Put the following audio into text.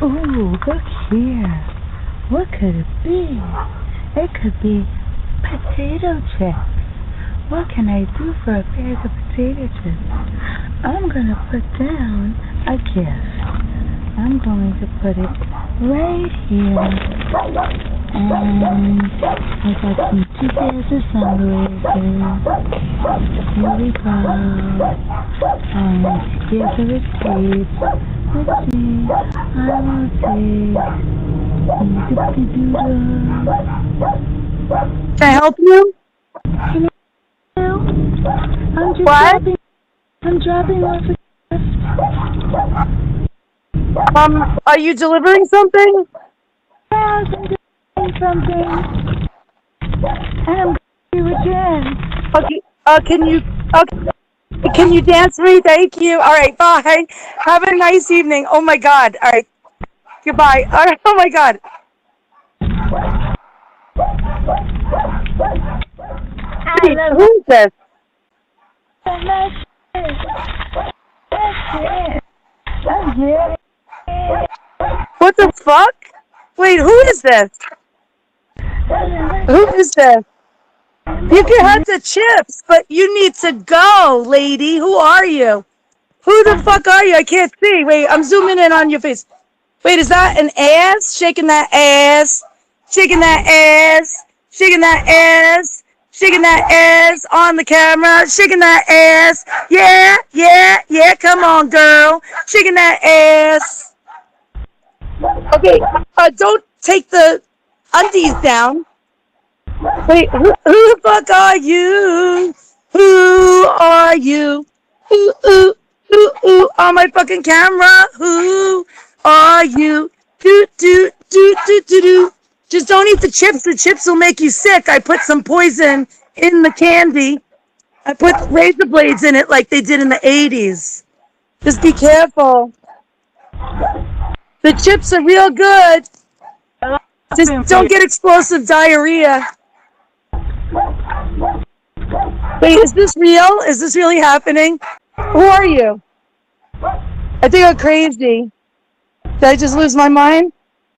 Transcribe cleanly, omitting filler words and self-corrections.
Ooh, look here. What could it be? It could be potato chips. What can I do for a bag of potato chips? I'm gonna put down a gift. I'm going to put it right here. And I got some chicken sandwiches. Here we go. Here's the receipt. Let's see. I will take. Can I help you? Can I'm just What? I'm dropping off a Are you delivering something? I'm doing something. And I'm you again. Okay. Can you dance for me? Thank you. All right. Bye. Have a nice evening. Oh my God. All right. Goodbye. All right. Oh my God. Hey, who is this? What the fuck? Wait, who is this? Who is this? You can have the chips, but you need to go, lady. Who are you? Who the fuck are you? I can't see. Wait, I'm zooming in on your face. Wait, is that an ass? Shaking that ass. Shaking that ass. Shaking that ass. Shaking that ass on the camera. Shaking that ass. Yeah, yeah, yeah. Come on, girl. Shaking that ass. Okay, don't take the undies down. Wait, who the fuck are you? Who are you? Ooh, on my fucking camera. Who are you? Do. Just don't eat the chips. The chips will make you sick. I put some poison in the candy. I put razor blades in it like they did in the 80s. Just be careful. The chips are real good. Just don't get explosive diarrhea. Wait, is this real? Is this really happening? Who are you? I think I'm crazy. Did I just lose my mind?